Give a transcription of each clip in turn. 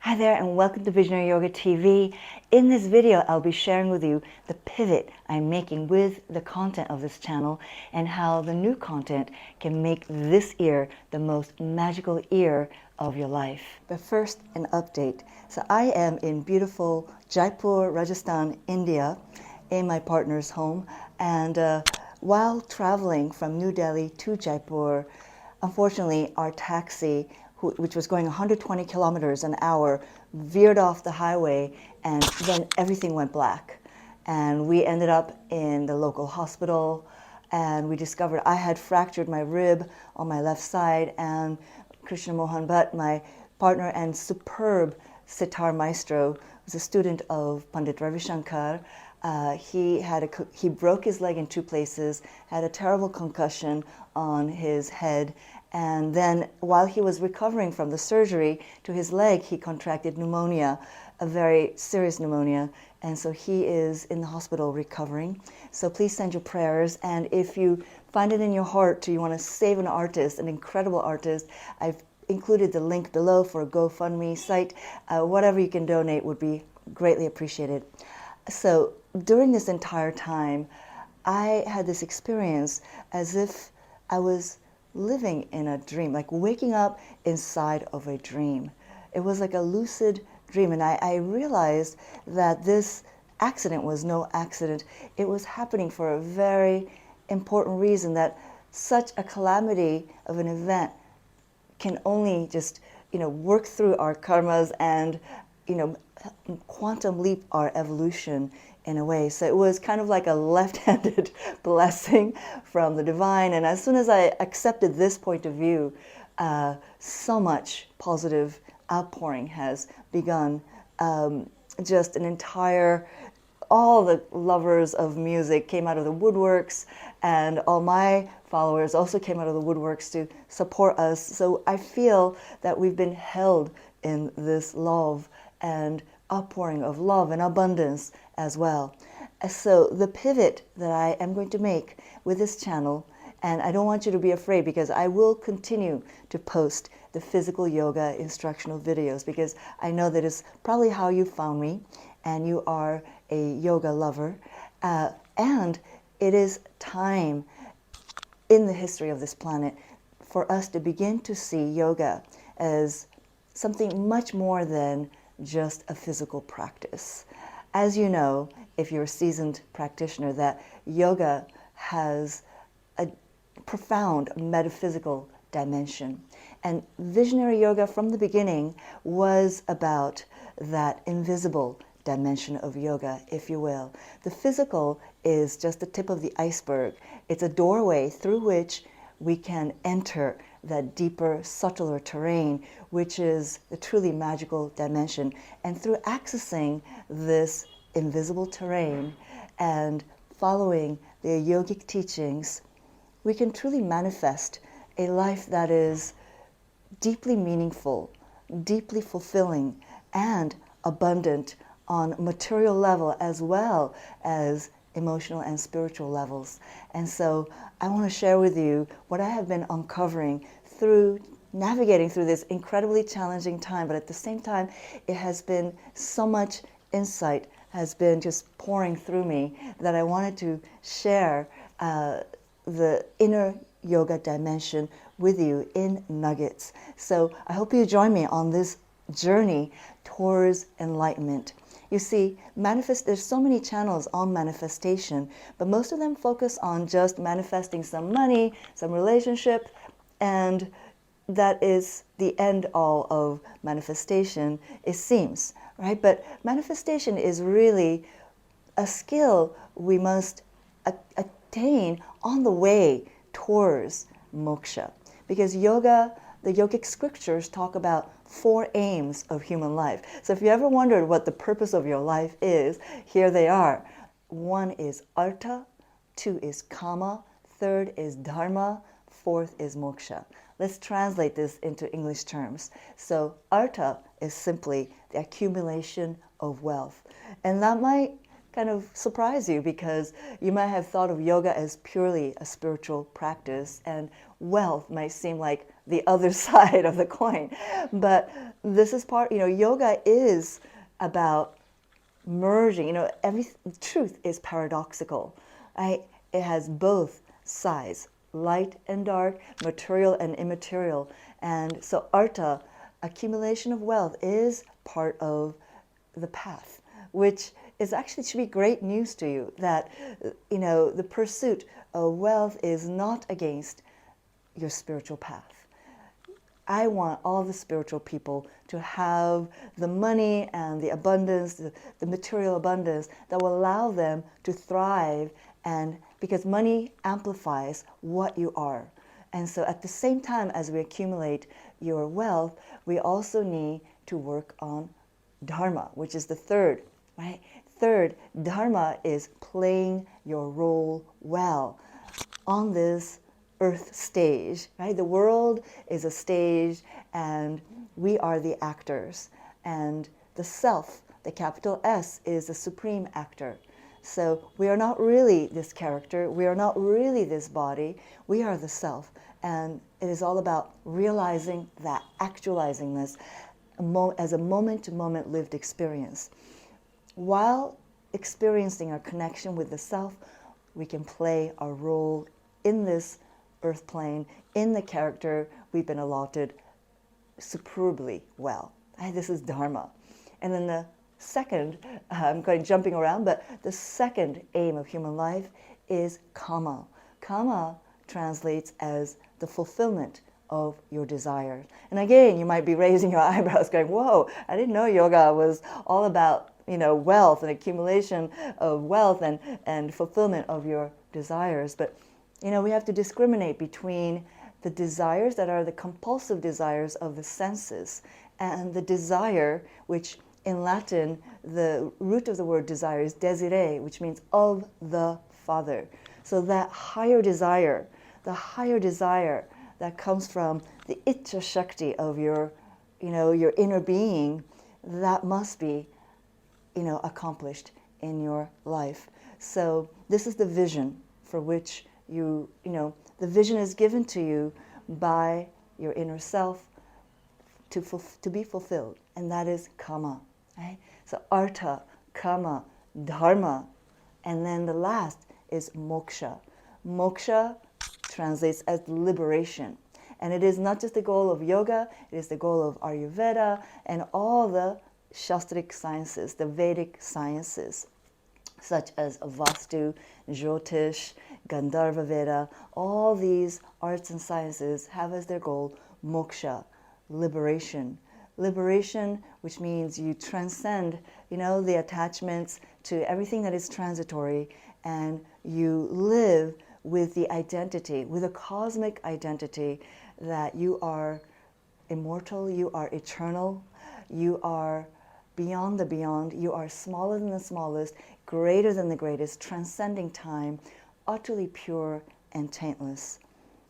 Hi there and welcome to Visionary Yoga TV. In this video, I'll be sharing with you the pivot I'm making with the content of this channel and how the new content can make this year the most magical year of your life. But first, an update. So I am in beautiful Jaipur, Rajasthan, India, in my partner's home. And while traveling from New Delhi to Jaipur, unfortunately, our taxi, which was going 120 kilometers an hour, veered off the highway, and then everything went black. And we ended up in the local hospital, and we discovered I had fractured my rib on my left side, and Krishna Mohan Bhatt, my partner and superb sitar maestro, was a student of Pandit Ravi Shankar. He broke his leg in two places, had a terrible concussion on his head, and then while he was recovering from the surgery to his leg, he contracted pneumonia, a very serious pneumonia, and so he is in the hospital recovering. So please send your prayers, and if you find it in your heart you want to save an artist, an incredible artist, I've included the link below for a GoFundMe site. Whatever you can donate would be greatly appreciated. So during this entire time, I had this experience as if I was living in a dream, like waking up inside of a dream. It was like a lucid dream, and I realized that this accident was no accident. It was happening for a very important reason, that such a calamity of an event can only just, work through our karmas and, quantum leap our evolution in a way. So it was kind of like a left-handed blessing from the divine. And as soon as I accepted this point of view, so much positive outpouring has begun. Just an entire, all the lovers of music came out of the woodworks, and all my followers also came out of the woodworks to support us. So I feel that we've been held in this love and outpouring of love and abundance as well. So the pivot that I am going to make with this channel, and I don't want you to be afraid, because I will continue to post the physical yoga instructional videos, because I know that it's probably how you found me, and you are a yoga lover. And it is time in the history of this planet for us to begin to see yoga as something much more than just a physical practice. As you know, if you're a seasoned practitioner, that yoga has a profound metaphysical dimension. And visionary yoga from the beginning was about that invisible dimension of yoga, if you will. The physical is just the tip of the iceberg. It's a doorway through which we can enter that deeper, subtler terrain, which is the truly magical dimension. And through accessing this invisible terrain and following the yogic teachings, we can truly manifest a life that is deeply meaningful, deeply fulfilling, and abundant on material level as well as emotional and spiritual levels. And so I want to share with you what I have been uncovering through navigating through this incredibly challenging time, but at the same time, it has been so much insight has been just pouring through me that I wanted to share the inner yoga dimension with you in nuggets. So I hope you join me on this journey towards enlightenment. You see, there's so many channels on manifestation, but most of them focus on just manifesting some money, some relationship, and that is the end all of manifestation, it seems, right? But manifestation is really a skill we must attain on the way towards moksha. Because yoga, the yogic scriptures talk about 4 aims of human life. So if you ever wondered what the purpose of your life is, here they are. 1 is artha, 2 is kama, 3rd is dharma, 4th is moksha. Let's translate this into English terms. So artha is simply the accumulation of wealth. And that might kind of surprise you, because you might have thought of yoga as purely a spiritual practice, and wealth might seem like the other side of the coin. But this is part, yoga is about merging, every truth is paradoxical, right? It has both sides, light and dark, material and immaterial. And so artha, accumulation of wealth, is part of the path, which is actually should be great news to you, that the pursuit of wealth is not against your spiritual path. I want all the spiritual people to have the money and the abundance, the material abundance that will allow them to thrive, and because money amplifies what you are. And so at the same time as we accumulate your wealth, we also need to work on dharma, which is the third, right? Third, dharma is playing your role well on this earth stage, right? The world is a stage and we are the actors, and the self, the capital S, is the supreme actor. So we are not really this character, we are not really this body, we are the self, and it is all about realizing that, actualizing this as a moment-to-moment lived experience. While experiencing our connection with the self, we can play our role in this earth plane, in the character we've been allotted superbly well. This is dharma. And then the second, I'm going jumping around, but the second aim of human life is kama. Kama translates as the fulfillment of your desires. And again, you might be raising your eyebrows going, whoa, I didn't know yoga was all about wealth and accumulation of wealth and fulfillment of your desires. But we have to discriminate between the desires that are the compulsive desires of the senses and the desire, which in Latin, the root of the word desire is desire, which means of the Father. So that higher desire, the higher desire that comes from the Icha Shakti of your inner being, that must be, accomplished in your life. So this is the vision for which the vision is given to you by your inner self to be fulfilled, and that is kama. Right? So artha, kama, dharma, and then the last is moksha. Moksha translates as liberation, and it is not just the goal of yoga, it is the goal of Ayurveda and all the Shastric sciences, the Vedic sciences, such as Vastu, Jyotish, Gandharva Veda. All these arts and sciences have as their goal moksha, liberation. Liberation, which means you transcend, the attachments to everything that is transitory, and you live with the identity, with a cosmic identity that you are immortal, you are eternal, you are beyond the beyond, you are smaller than the smallest, greater than the greatest, transcending time, utterly pure and taintless.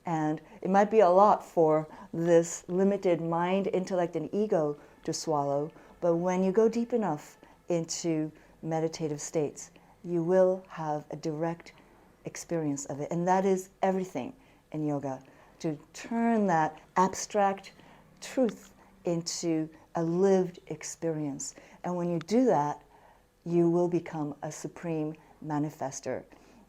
And it might be a lot for this limited mind, intellect, and ego to swallow, but when you go deep enough into meditative states, you will have a direct experience of it. And that is everything in yoga, to turn that abstract truth into a lived experience. And when you do that, you will become a supreme manifester.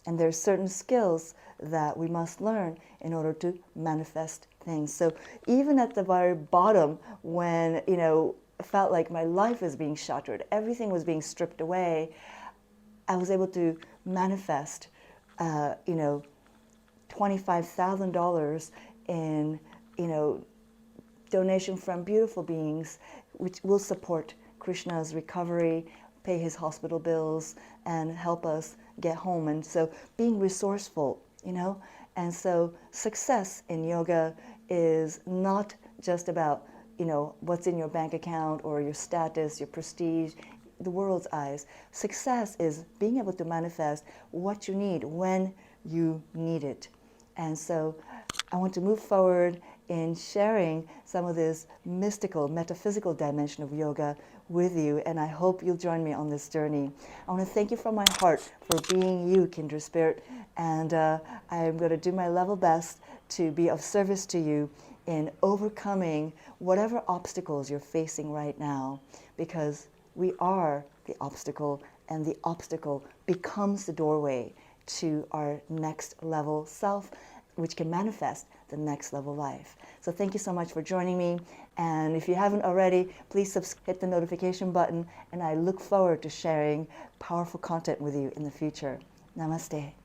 And there are certain skills that we must learn in order to manifest things. So even at the very bottom, when it felt like my life was being shattered, everything was being stripped away, I was able to manifest $25,000 in donation from beautiful beings, which will support Krishna's recovery, pay his hospital bills, and help us get home. And so being resourceful, and so success in yoga is not just about, what's in your bank account or your status, your prestige, the world's eyes. Success is being able to manifest what you need when you need it. And so I want to move forward in sharing some of this mystical, metaphysical dimension of yoga with you, and I hope you'll join me on this journey. I want to thank you from my heart for being you, Kindred Spirit, and I'm going to do my level best to be of service to you in overcoming whatever obstacles you're facing right now, because we are the obstacle, and the obstacle becomes the doorway to our next level self, which can manifest the next level life. So thank you so much for joining me, and if you haven't already, please hit the notification button, and I look forward to sharing powerful content with you in the future. Namaste.